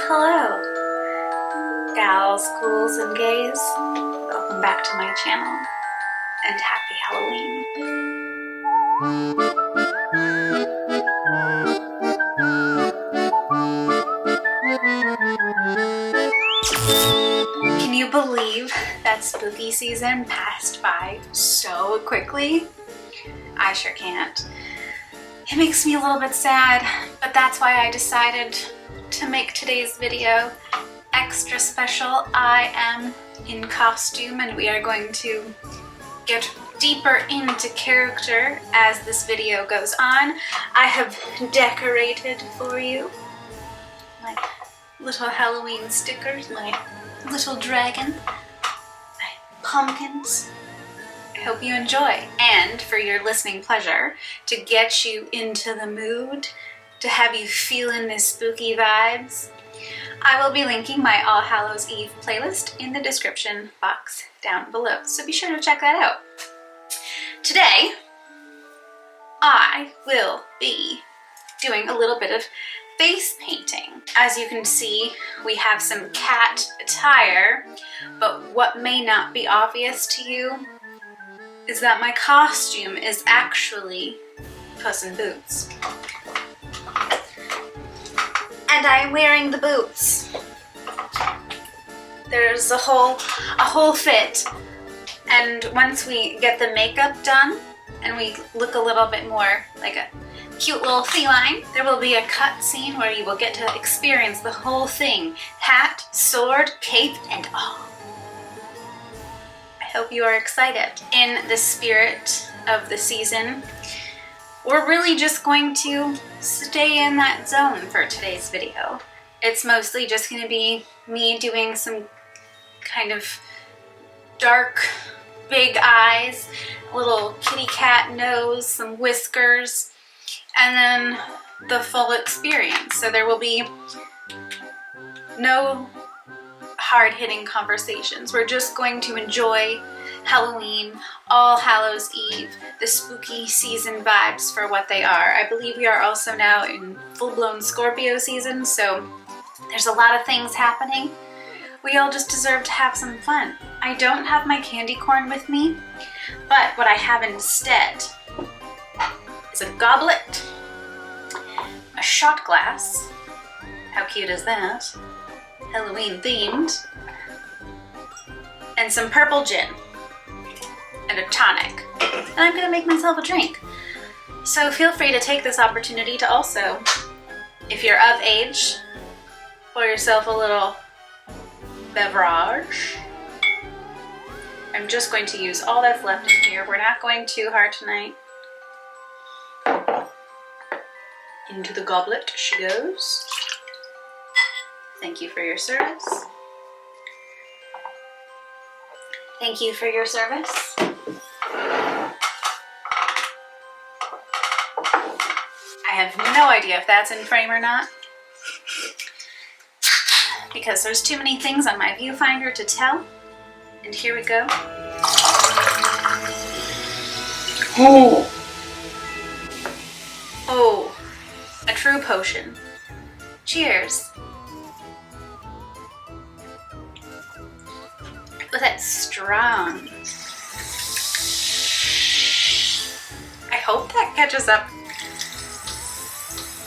hello, gals, ghouls, and gays. Welcome back to my channel, and happy Halloween. Can you believe that spooky season passed by so quickly? I sure can't. It makes me a little bit sad, but that's why I decided to make today's video extra special. I am in costume and we are going to get deeper into character as this video goes on. I have decorated for you my little Halloween stickers, my little dragon, my pumpkins. I hope you enjoy. And for your listening pleasure, to get you into the mood, to have you feeling the spooky vibes, I will be linking my All Hallows Eve playlist in the description box down below, so be sure to check that out. Today, I will be doing a little bit of face painting. As you can see, we have some cat attire, but what may not be obvious to you is that my costume is actually Puss in Boots. And I'm wearing the boots. There's a whole fit. And once we get the makeup done and we look a little bit more like a cute little feline, there will be a cut scene where you will get to experience the whole thing. Hat, sword, cape, and all. I hope you are excited. In the spirit of the season, we're really just going to stay in that zone for today's video. It's mostly just going to be me doing some kind of dark, big eyes, a little kitty cat nose, some whiskers, and then the full experience. So there will be no hard-hitting conversations. We're just going to enjoy Halloween, All Hallows Eve, the spooky season vibes for what they are. I believe we are also now in full-blown Scorpio season, so there's a lot of things happening. We all just deserve to have some fun. I don't have my candy corn with me, but what I have instead is a goblet, a shot glass, how cute is that, Halloween themed, and some purple gin, and a tonic. And I'm gonna make myself a drink. So feel free to take this opportunity to also, if you're of age, pour yourself a little beverage. I'm just going to use all that's left in here. We're not going too hard tonight. Into the goblet she goes. Thank you for your service. Thank you for your service. I have no idea if that's in frame or not, because there's too many things on my viewfinder to tell. And here we go. Oh, a true potion. Cheers. Oh, that's strong. I hope that catches up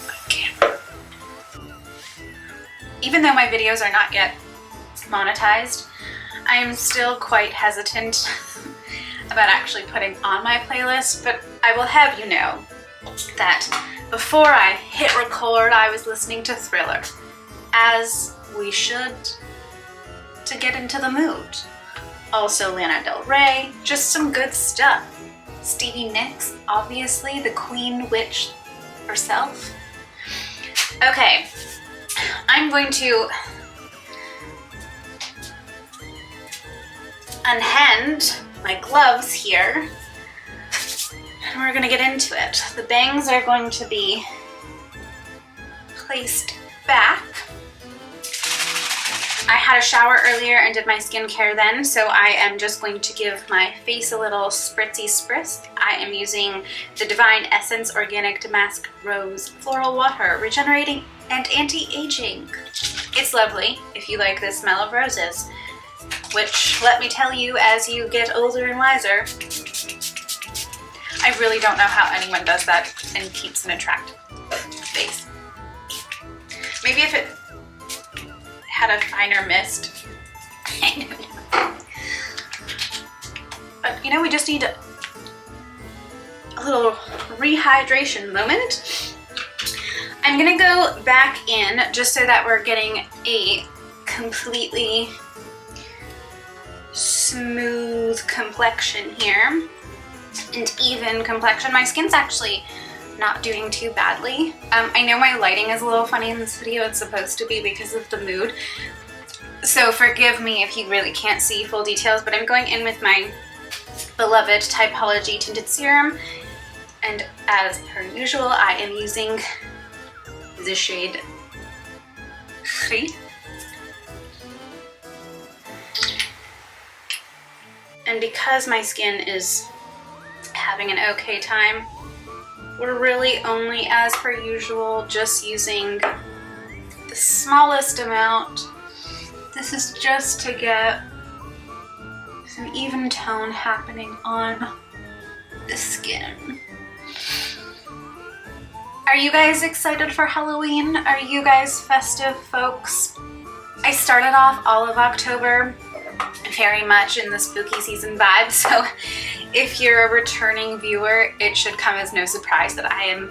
on camera. Even though my videos are not yet monetized, I am still quite hesitant about actually putting on my playlist, but I will have you know that before I hit record, I was listening to Thriller, as we should, to get into the mood. Also Lana Del Rey, just some good stuff. Stevie Nicks, obviously, the Queen Witch herself. Okay, I'm going to unhand my gloves here, and we're gonna get into it. The bangs are going to be placed back. I had a shower earlier and did my skincare then, so I am just going to give my face a little spritzy spritz. I am using the Divine Essence Organic Damask Rose Floral Water, regenerating and anti-aging. It's lovely if you like the smell of roses, which, let me tell you, as you get older and wiser, I really don't know how anyone does that and keeps an attractive face. Maybe if it had a finer mist. I don't know. But you know, we just need a little rehydration moment. I'm gonna go back in just so that we're getting a completely smooth complexion here. And even complexion. My skin's actually not doing too badly. I know my lighting is a little funny in this video. It's supposed to be because of the mood. So forgive me if you really can't see full details, but I'm going in with my beloved Typology Tinted Serum. And as per usual, I am using the shade 3. And because my skin is having an okay time, we're really only, as per usual, just using the smallest amount. This is just to get some even tone happening on the skin. Are you guys excited for Halloween? Are you guys festive folks? I started off all of October very much in the spooky season vibe, so if you're a returning viewer, it should come as no surprise that I am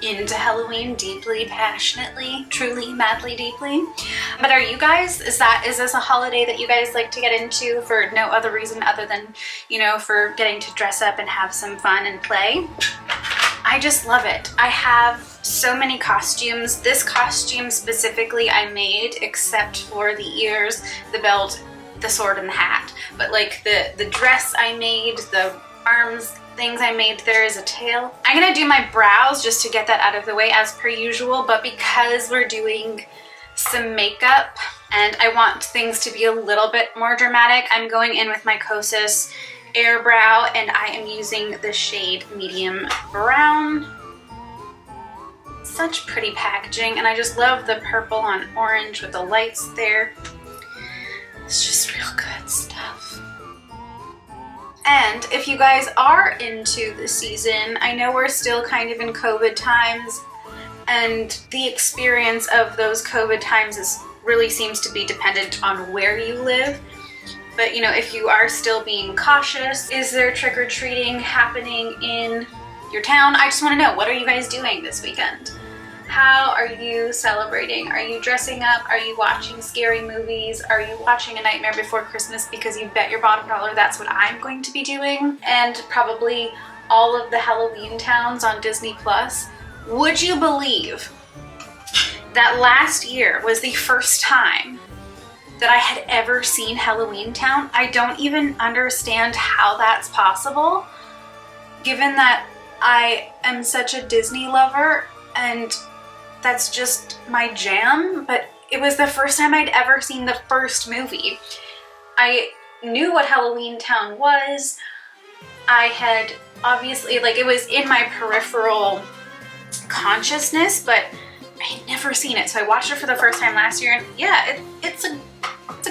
into Halloween deeply, passionately, truly, madly, deeply. But are you guys? Is this a holiday that you guys like to get into for no other reason other than, you know, for getting to dress up and have some fun and play? I just love it. I have so many costumes. This costume specifically I made except for the ears, the belt, the sword, and the hat. But like the dress I made, the arms things I made, there is a tail. I'm gonna do my brows just to get that out of the way as per usual, but because we're doing some makeup and I want things to be a little bit more dramatic, I'm going in with my Kosas Air Brow, and I am using the shade Medium Brown. Such pretty packaging, and I just love the purple on orange with the lights there. It's just real good stuff. And if you guys are into the season, I know we're still kind of in COVID times, and the experience of those COVID times really seems to be dependent on where you live. But you know, if you are still being cautious, is there trick-or-treating happening in your town? I just want to know, what are you guys doing this weekend? How are you celebrating? Are you dressing up? Are you watching scary movies? Are you watching A Nightmare Before Christmas? Because you bet your bottom dollar that's what I'm going to be doing. And probably all of the Halloween towns on Disney Plus. Would you believe that last year was the first time that I had ever seen Halloween Town? I don't even understand how that's possible, given that I am such a Disney lover and that's just my jam, but it was the first time I'd ever seen the first movie. I knew what Halloween Town was. I had obviously, like, it was in my peripheral consciousness, but I had never seen it. So I watched it for the first time last year, and yeah, it's a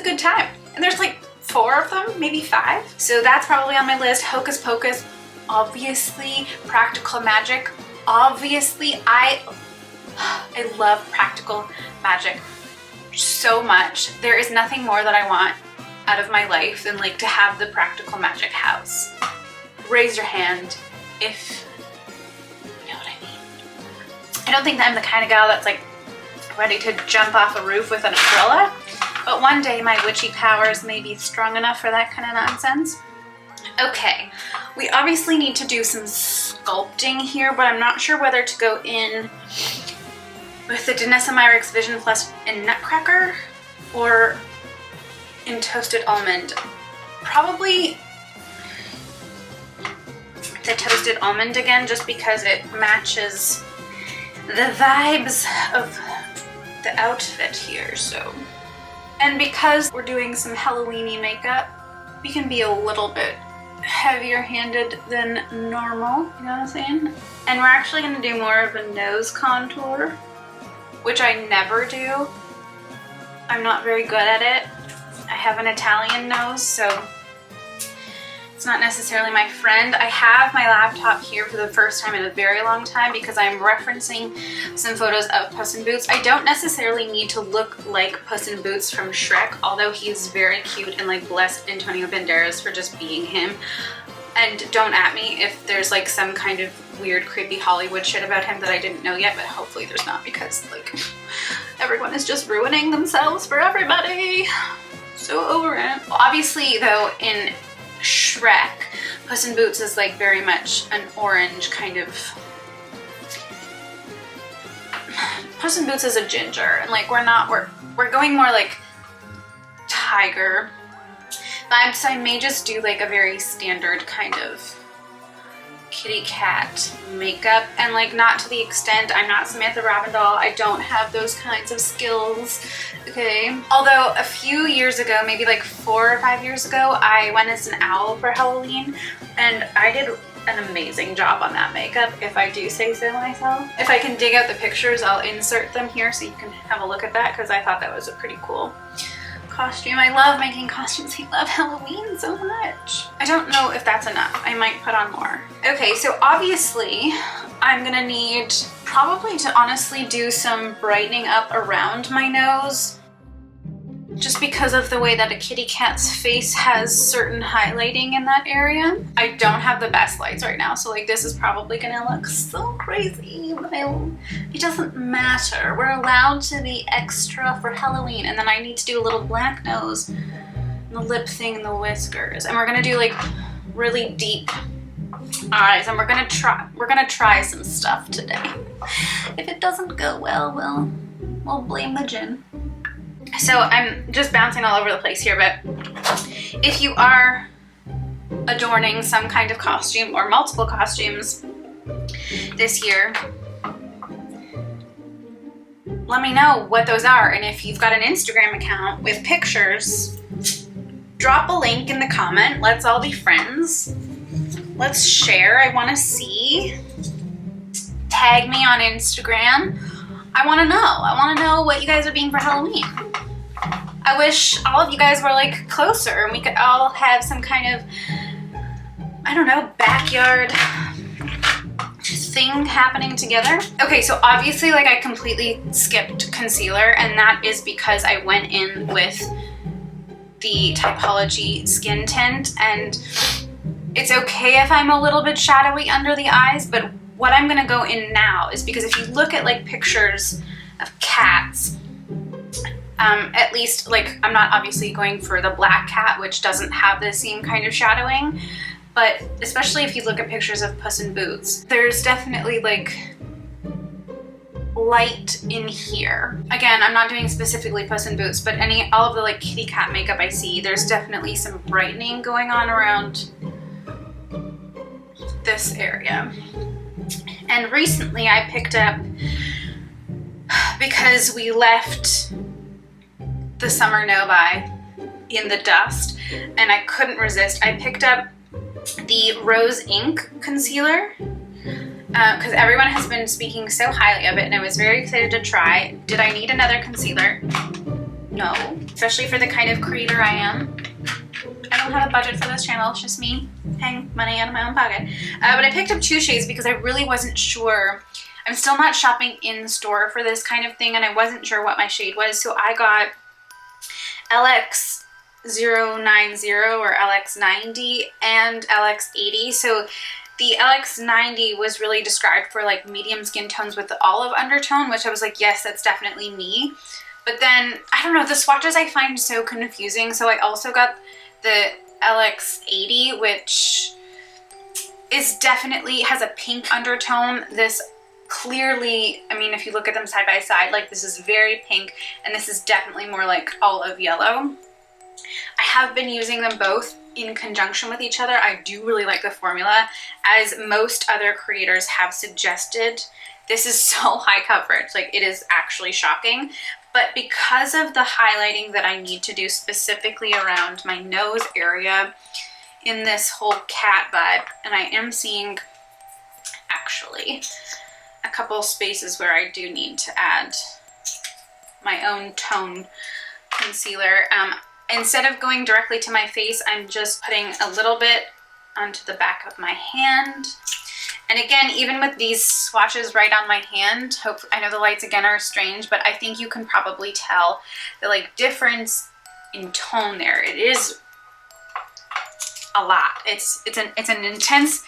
good time. And there's like 4 of them, maybe 5. So that's probably on my list. Hocus Pocus, obviously. Practical Magic, obviously. I love practical magic so much. There is nothing more that I want out of my life than like to have the practical magic house. Raise your hand if you know what I mean. I don't think that I'm the kind of gal that's like ready to jump off a roof with an umbrella, but one day my witchy powers may be strong enough for that kind of nonsense. Okay, we obviously need to do some sculpting here, but I'm not sure whether to go in with the Danessa Myricks Vision Plus in Nutcracker or in Toasted Almond. Probably the Toasted Almond again, just because it matches the vibes of the outfit here, so. And because we're doing some Halloween-y makeup, we can be a little bit heavier handed than normal, you know what I'm saying? And we're actually gonna do more of a nose contour, which I never do I'm not very good at it. I have an Italian nose, so it's not necessarily my friend. I have my laptop here for the first time in a very long time because I'm referencing some photos of Puss in Boots. I don't necessarily need to look like Puss in Boots from Shrek, although he's very cute, and like bless Antonio Banderas for just being him. And don't at me if there's like some kind of weird creepy Hollywood shit about him that I didn't know yet, but hopefully there's not, because like everyone is just ruining themselves for everybody. So over it. Obviously though, in Shrek, Puss in Boots is like very much an orange kind of... Puss in Boots is a ginger, and like we're going more like tiger vibes, so I may just do like a very standard kind of kitty cat makeup, and like not to the extent, I'm not Samantha Ravindall, I don't have those kinds of skills, okay? Although a few years ago, maybe like 4 or 5 years ago, I went as an owl for Halloween, and I did an amazing job on that makeup, if I do say so myself. If I can dig out the pictures, I'll insert them here so you can have a look at that, because I thought that was a pretty cool costume. I love making costumes. I love Halloween so much. I don't know if that's enough. I might put on more. Okay, so obviously I'm gonna need probably to honestly do some brightening up around my nose, just because of the way that a kitty cat's face has certain highlighting in that area. I don't have the best lights right now, so like this is probably gonna look so crazy, but it doesn't matter. We're allowed to be extra for Halloween. And then I need to do a little black nose, and the lip thing, and the whiskers. And we're gonna do like really deep eyes, and we're gonna try some stuff today. If it doesn't go well, we'll blame the gin. So I'm just bouncing all over the place here, but if you are adorning some kind of costume or multiple costumes this year, let me know what those are. And if you've got an Instagram account with pictures, drop a link in the comment. Let's all be friends. Let's share. I want to see. Tag me on Instagram. I want to know. I want to know what you guys are being for Halloween. I wish all of you guys were like closer and we could all have some kind of, I don't know, backyard thing happening together. Okay, so obviously like I completely skipped concealer, and that is because I went in with the Typology skin tint, and it's okay if I'm a little bit shadowy under the eyes, but what I'm gonna go in now is because if you look at like pictures of cats, at least like I'm not obviously going for the black cat, which doesn't have the same kind of shadowing, but especially if you look at pictures of Puss in Boots, there's definitely like light in here. Again, I'm not doing specifically Puss in Boots, but all of the like kitty cat makeup I see, there's definitely some brightening going on around this area. And recently I picked up, because we left the summer no-buy in the dust and I couldn't resist, I picked up the Rose Ink concealer because everyone has been speaking so highly of it and I was very excited to try. Did I need another concealer? No, especially for the kind of creator I am. I don't have a budget for this channel, it's just me paying money out of my own pocket. But I picked up 2 shades because I really wasn't sure. I'm still not shopping in store for this kind of thing and I wasn't sure what my shade was, so I got LX090 or LX90 and LX80. So the LX90 was really described for like medium skin tones with the olive undertone, which I was like, yes, that's definitely me. But then, I don't know, the swatches I find so confusing, so I also got the LX80, which is definitely has a pink undertone. This clearly, I mean, if you look at them side by side, like this is very pink and this is definitely more like olive yellow. I have been using them both in conjunction with each other. I do really like the formula, as most other creators have suggested. This is so high coverage, like it is actually shocking. But because of the highlighting that I need to do specifically around my nose area in this whole cat vibe, and I am seeing actually a couple spaces where I do need to add my own tone concealer. Instead of going directly to my face, I'm just putting a little bit onto the back of my hand. And again, even with these swatches right on my hand, I know the lights again are strange, but I think you can probably tell the like difference in tone there. It is a lot. It's an intense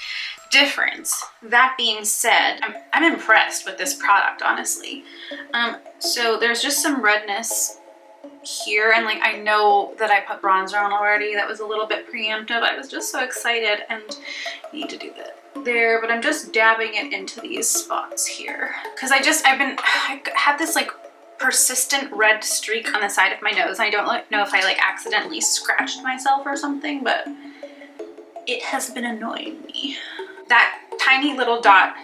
difference. That being said, I'm impressed with this product, honestly. So there's just some redness here, and like I know that I put bronzer on already. That was a little bit preemptive. I was just so excited and need to do that there, but I'm just dabbing it into these spots here because I had this like persistent red streak on the side of my nose. I don't know if I like accidentally scratched myself or something, but it has been annoying me. That tiny little dot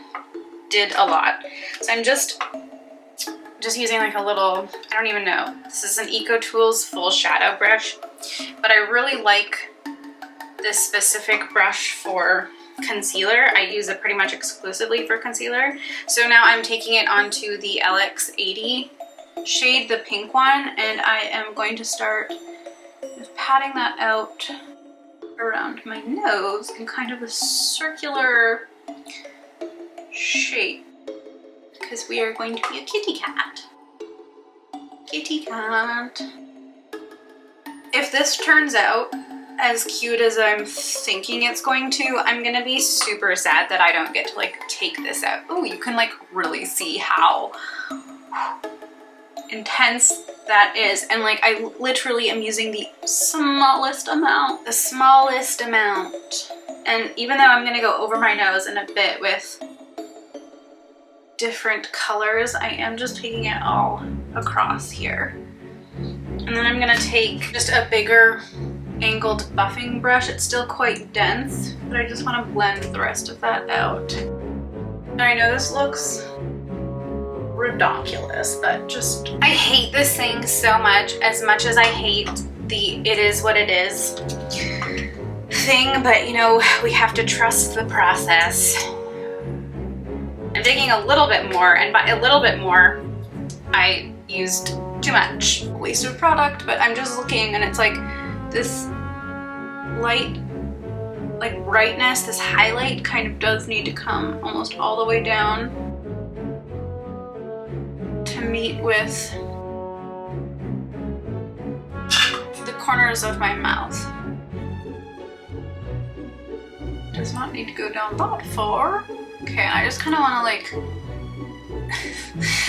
did a lot. So I'm just using like a little, I don't even know. This is an EcoTools full shadow brush, but I really like this specific brush for concealer. I use it pretty much exclusively for concealer. So now I'm taking it onto the LX80 shade, the pink one, and I am going to start just patting that out around my nose in kind of a circular shape because we are going to be a kitty cat. Kitty cat. If this turns out as cute as I'm thinking it's going to, I'm gonna be super sad that I don't get to like take this out. Oh, you can like really see how intense that is. And like I literally am using the smallest amount. And even though I'm gonna go over my nose in a bit with different colors, I am just taking it all across here. And then I'm gonna take just a bigger angled buffing brush. It's still quite dense, but I just want to blend the rest of that out. And I know this looks ridiculous, but just, I hate this thing so much as I hate the it is what it is thing, but you know, we have to trust the process. I'm digging a little bit more, and by a little bit more, I used too much. Waste of product, but I'm just looking and it's like this light, like brightness, this highlight kind of does need to come almost all the way down to meet with the corners of my mouth. Does not need to go down that far. Okay, I just kind of want to like,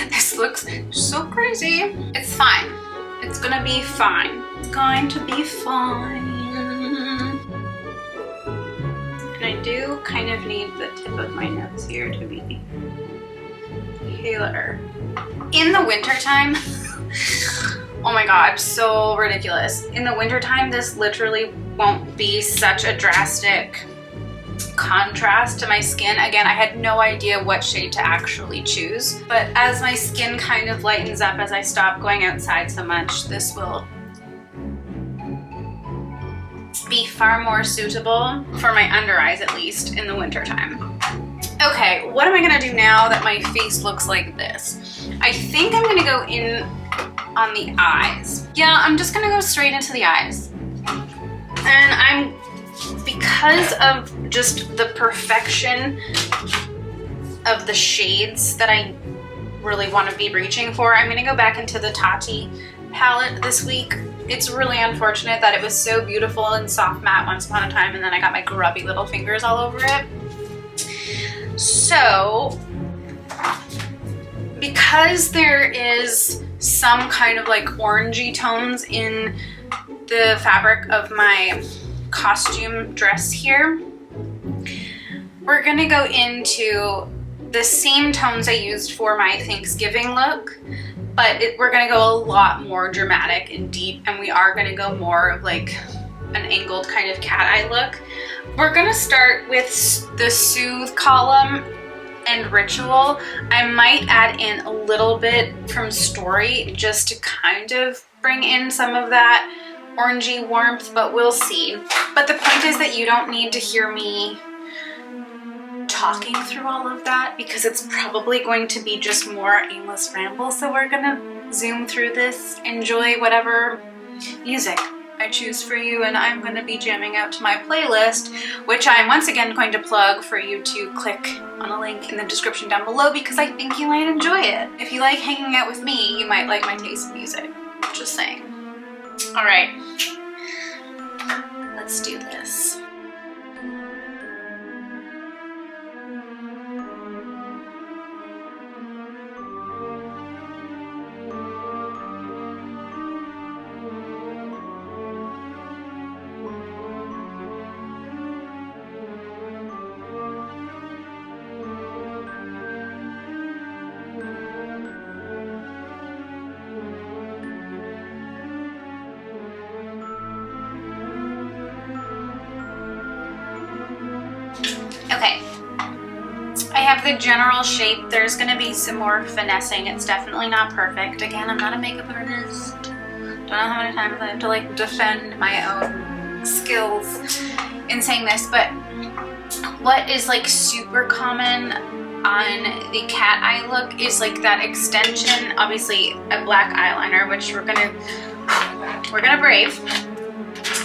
this looks so crazy. It's fine. It's gonna be fine. It's going to be fine. And I do kind of need the tip of my nose here to be paler. In the wintertime, oh my god, so ridiculous. In the wintertime, this literally won't be such a drastic contrast to my skin. Again, I had no idea what shade to actually choose, but as my skin kind of lightens up as I stop going outside so much, this will be far more suitable for my under eyes, at least in the winter time. Okay, what am I gonna do now that my face looks like this? I think I'm gonna go in on the eyes. Yeah, I'm just gonna go straight into the eyes. And because of just the perfection of the shades that I really want to be reaching for, I'm going to go back into the Tati palette this week. It's really unfortunate that it was so beautiful and soft matte once upon a time, and then I got my grubby little fingers all over it. So, because there is some kind of like orangey tones in the fabric of my costume dress here, we're gonna go into the same tones I used for my Thanksgiving look, but we're gonna go a lot more dramatic and deep, and we are gonna go more of like an angled kind of cat eye look. We're gonna start with the Soothe column and Ritual. I might add in a little bit from Story just to kind of bring in some of that orangey warmth, but we'll see. But the point is that you don't need to hear me talking through all of that, because it's probably going to be just more aimless ramble. So we're gonna zoom through this, enjoy whatever music I choose for you, and I'm going to be jamming out to my playlist, which I'm once again going to plug for you to click on a link in the description down below because I think you might enjoy it. If you like hanging out with me, you might like my taste in music. Just saying. All right, let's do this. Okay, I have the general shape. There's gonna be some more finessing. It's definitely not perfect. Again, I'm not a makeup artist. Don't know how many times I have to like defend my own skills in saying this, but what is like super common on the cat eye look is like that extension, obviously a black eyeliner, which we're gonna brave.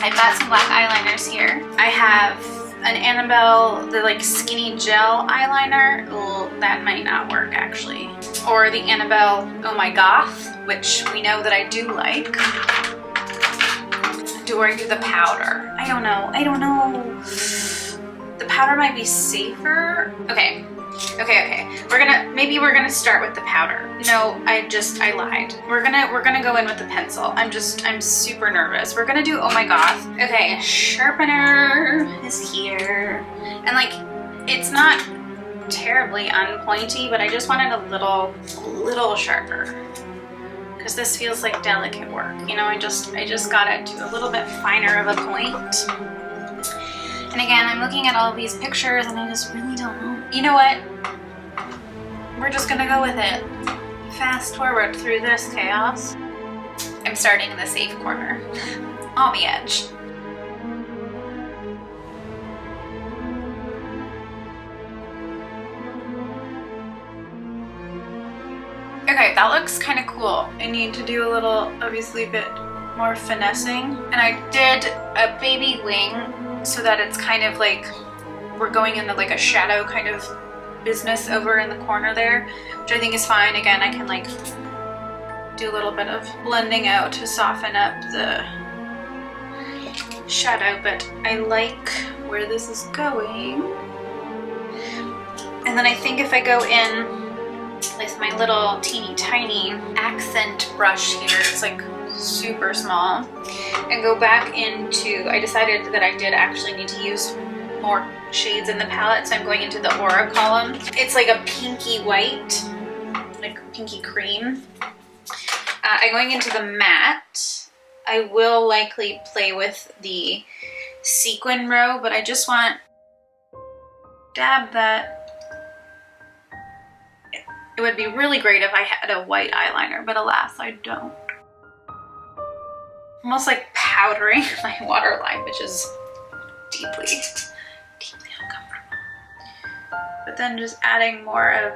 I've got some black eyeliners here. I have an Annabelle, the like skinny gel eyeliner. Well, that might not work actually. Or the Annabelle Oh My Goth, which we know that I do like. Do I do the powder? I don't know. The powder might be safer. Okay. Maybe we're gonna start with the powder. No, I lied. We're gonna go in with the pencil. I'm super nervous. We're gonna do Oh My Goth. Okay, sharpener is here. And like, it's not terribly unpointy, but I just wanted a little sharper. Because this feels like delicate work. You know, I just got it to a little bit finer of a point. And again, I'm looking at all of these pictures and I just really don't know. You know what? We're just gonna go with it. Fast forward through this chaos. I'm starting in the safe corner, on the edge. Okay, that looks kind of cool. I need to do a little, obviously a bit more finessing. And I did a baby wing so that it's kind of like we're going into like a shadow kind of business over in the corner there, which I think is fine. Again, I can like do a little bit of blending out to soften up the shadow, but I like where this is going. And then I think if I go in with my little teeny tiny accent brush here, it's like super small, and go back into, I decided that I did actually need to use more shades in the palette, so I'm going into the Aura column. It's like a pinky white, like pinky cream. I'm going into the matte. I will likely play with the sequin row, but I just want to dab that. It would be really great if I had a white eyeliner, but alas, I don't. Almost like powdering my waterline, which is deeply uncomfortable. But then just adding more of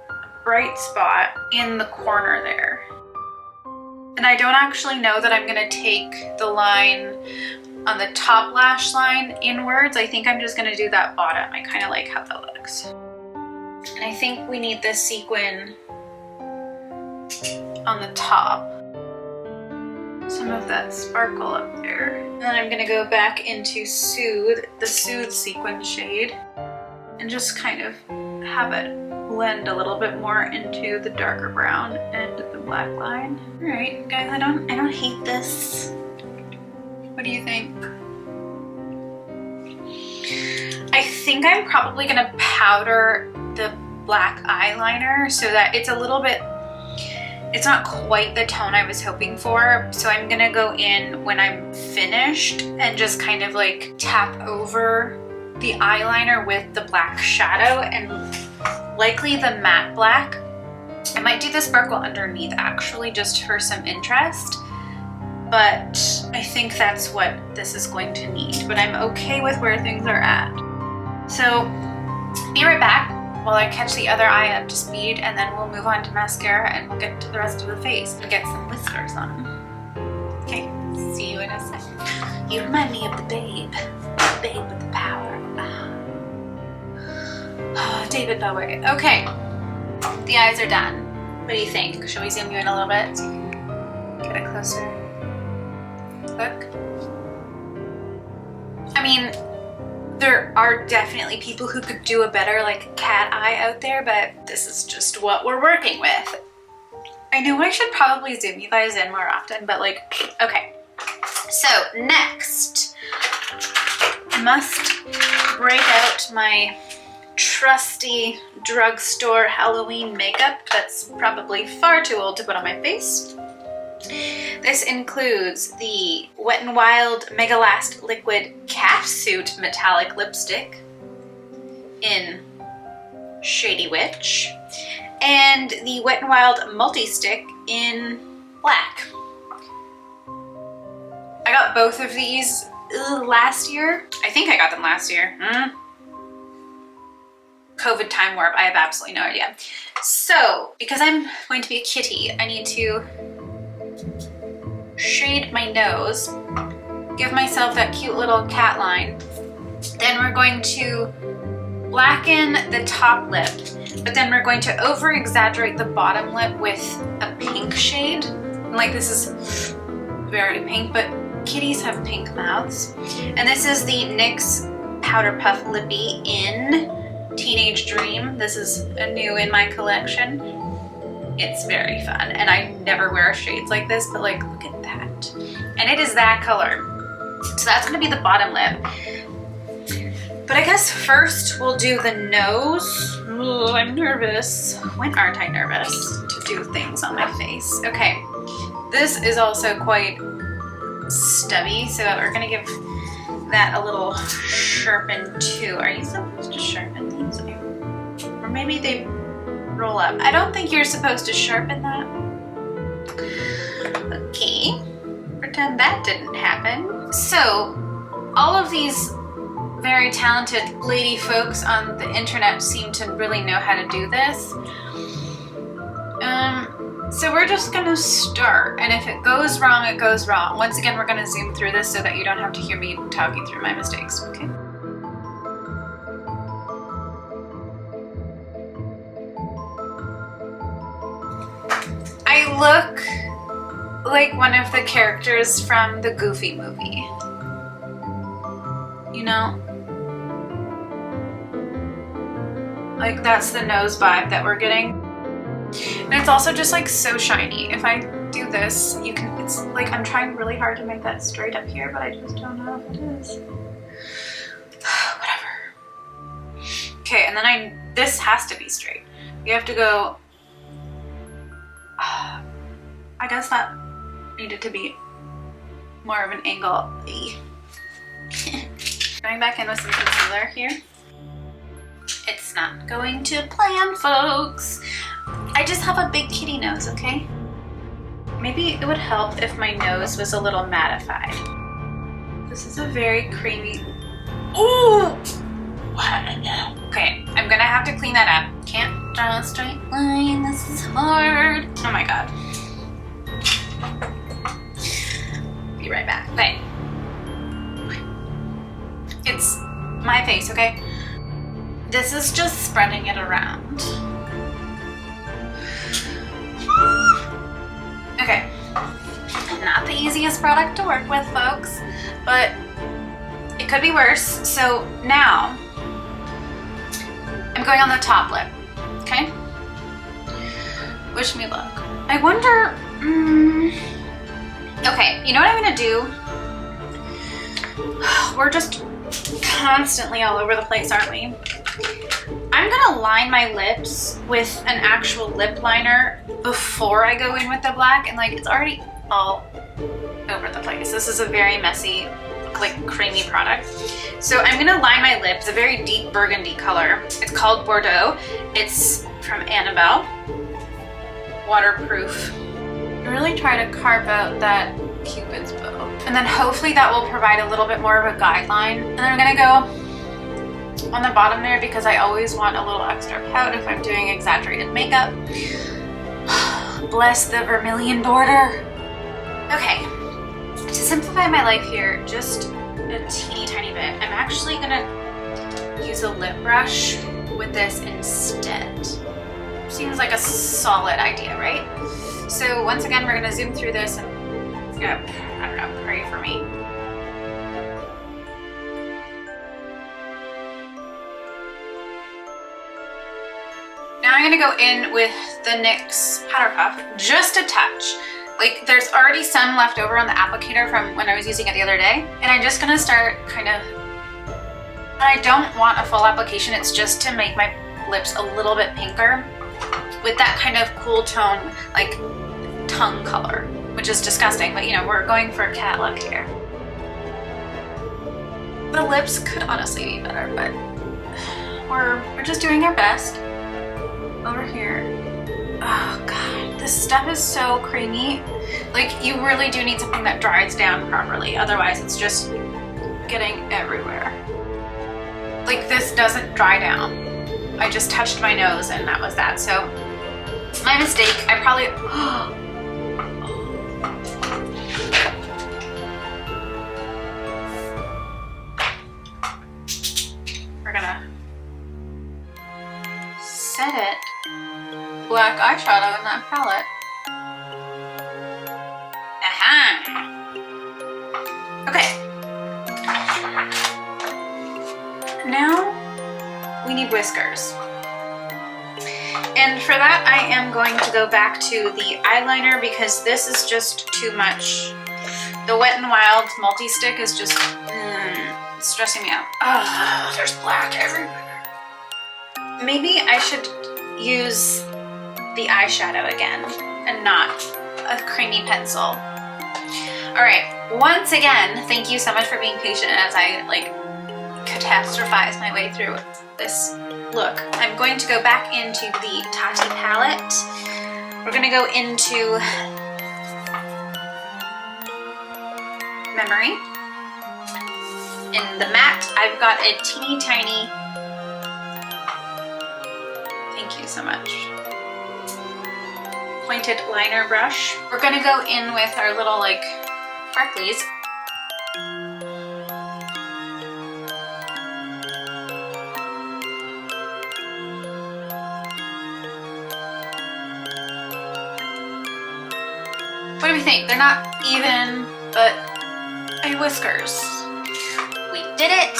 a bright spot in the corner there. And I don't actually know that I'm gonna take the line on the top lash line inwards. I think I'm just gonna do that bottom. I kind of like how that looks. And I think we need the sequin on the top. Some of that sparkle up there. And then I'm gonna go back into Soothe, the Soothe sequin shade, and just kind of have it blend a little bit more into the darker brown and the black line. All right, guys, I don't hate this. What do you think? I think I'm probably gonna powder the black eyeliner so that it's a little bit, it's not quite the tone I was hoping for. So I'm gonna go in when I'm finished and just kind of like tap over the eyeliner with the black shadow and likely the matte black. I might do the sparkle underneath actually, just for some interest, but I think that's what this is going to need. But I'm okay with where things are at. So be right back while I catch the other eye up to speed, and then we'll move on to mascara and we'll get to the rest of the face and get some whiskers on. Okay, See you in a sec. You remind me of the babe. The babe with the power. Oh, David Bowie. Okay, the eyes are done. What do you think? Should we zoom you in a little bit? Get a closer look. I mean, there are definitely people who could do a better like cat eye out there, but this is just what we're working with. I know I should probably zoom you guys in more often, but like, okay. So next, I must break out my trusty drugstore Halloween makeup that's probably far too old to put on my face. This includes the Wet n Wild Mega Last Liquid Catsuit Metallic Lipstick in Shady Witch, and the Wet n Wild Multi-Stick in Black. I got both of these last year. I think I got them last year. COVID time warp, I have absolutely no idea. So, because I'm going to be a kitty, I need to shade my nose, give myself that cute little cat line. Then we're going to blacken the top lip, but then we're going to over exaggerate the bottom lip with a pink shade. Like, this is very pink, but kitties have pink mouths. And this is the NYX Powder Puff Lippy in Teenage Dream. This is a new in my collection. It's very fun, and I never wear shades like this, but like, look at that. And it is that color. So that's gonna be the bottom lip. But I guess first we'll do the nose. Ooh, I'm nervous. When aren't I nervous to do things on my face? Okay, this is also quite stubby, so we're gonna give that a little sharpen too. Are you supposed to sharpen these? Or maybe they roll up. I don't think you're supposed to sharpen that. Okay, pretend that didn't happen. So, all of these very talented lady folks on the internet seem to really know how to do this. So we're just gonna start, and if it goes wrong, it goes wrong. Once again, we're gonna zoom through this so that you don't have to hear me talking through my mistakes, okay? I look like one of the characters from the Goofy movie. You know? Like, that's the nose vibe that we're getting. And it's also just like so shiny. If I do this, you can, it's like I'm trying really hard to make that straight up here, but I just don't know if it is. Whatever. Okay, and then this has to be straight. You have to go, I guess that needed to be more of an angle. Going back in with some concealer here. It's not going to plan, folks. I just have a big kitty nose, okay? Maybe it would help if my nose was a little mattified. This is a very creamy, ooh! Okay, I'm gonna have to clean that up. Can't draw a straight line, this is hard. Oh my God. Be right back. Okay. It's my face, okay? This is just spreading it around. Okay, not the easiest product to work with, folks, but it could be worse. So now, I'm going on the top lip, okay? Wish me luck. I wonder, okay, you know what I'm gonna do? We're just constantly all over the place, aren't we? I'm gonna line my lips with an actual lip liner before I go in with the black, and like, it's already all over the place. This is a very messy, like creamy product. So I'm gonna line my lips, a very deep burgundy color. It's called Bordeaux. It's from Annabelle. Waterproof. Really try to carve out that Cupid's bow. And then hopefully that will provide a little bit more of a guideline. And then I'm gonna go on the bottom there because I always want a little extra pout if I'm doing exaggerated makeup. Bless the vermilion border. Okay, To simplify my life here just a teeny tiny bit, I'm actually gonna use a lip brush with this instead. Seems like a solid idea, right? So once again, we're gonna zoom through this and, I don't know, pray for me. Now I'm gonna go in with the NYX Powder Puff, just a touch. Like there's already some left over on the applicator from when I was using it the other day. And I'm just gonna start kind of, I don't want a full application, it's just to make my lips a little bit pinker with that kind of cool tone, like tongue color, which is disgusting, but you know, we're going for a cat look here. The lips could honestly be better, but we're just doing our best. Over here. Oh god, this stuff is so creamy. Like you really do need something that dries down properly, otherwise it's just getting everywhere. Like this doesn't dry down. I just touched my nose and that was that. So my mistake. I probably we're gonna set it black eyeshadow in that palette. Aha! Okay. Now we need whiskers. And for that I am going to go back to the eyeliner because this is just too much. The Wet n Wild multi-stick is just stressing me out. Oh, there's black everywhere. Maybe I should use the eyeshadow again and not a creamy pencil. All right, once again, thank you so much for being patient as I like catastrophize my way through this look. I'm going to go back into the Tati palette. We're gonna go into Memory. In the matte, I've got a teeny tiny, thank you so much, pointed liner brush. We're gonna go in with our little like sparklies. What do we think? They're not even, but my whiskers. We did it.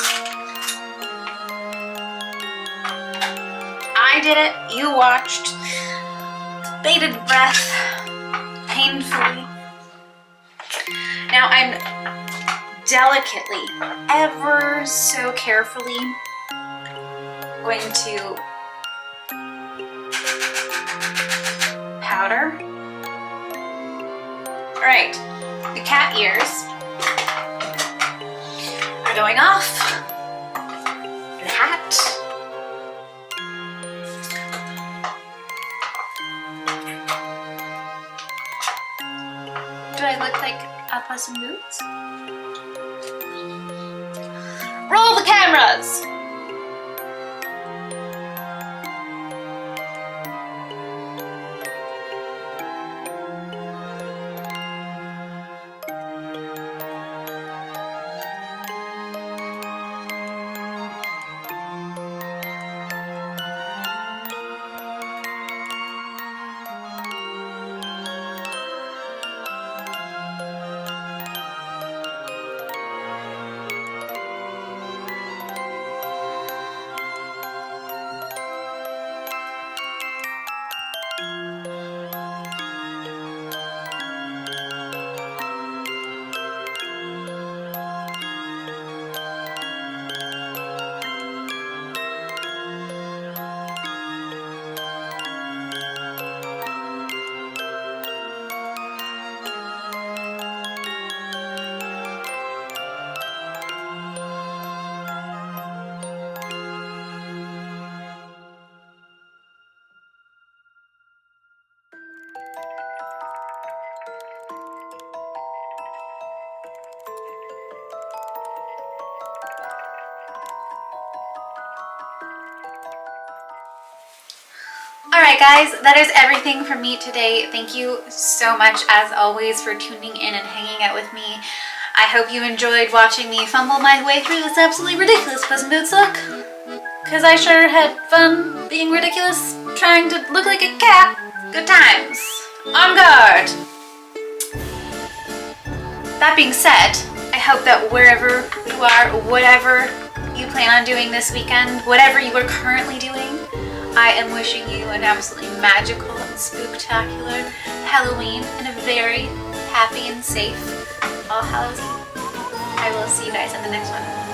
I did it. You watched. Bated breath, painfully. Now I'm delicately, ever so carefully going to powder. All right, the cat ears are going off. The hat. Do I look like a Puss in Boots? Roll the cameras! Alright guys, that is everything from me today. Thank you so much as always for tuning in and hanging out with me. I hope you enjoyed watching me fumble my way through this absolutely ridiculous Puss in Boots look. Because I sure had fun being ridiculous, trying to look like a cat. Good times. On guard! That being said, I hope that wherever you are, whatever you plan on doing this weekend, whatever you are currently doing, I am wishing you an absolutely magical and spooktacular Halloween and a very happy and safe All Hallows Eve. I will see you guys in the next one.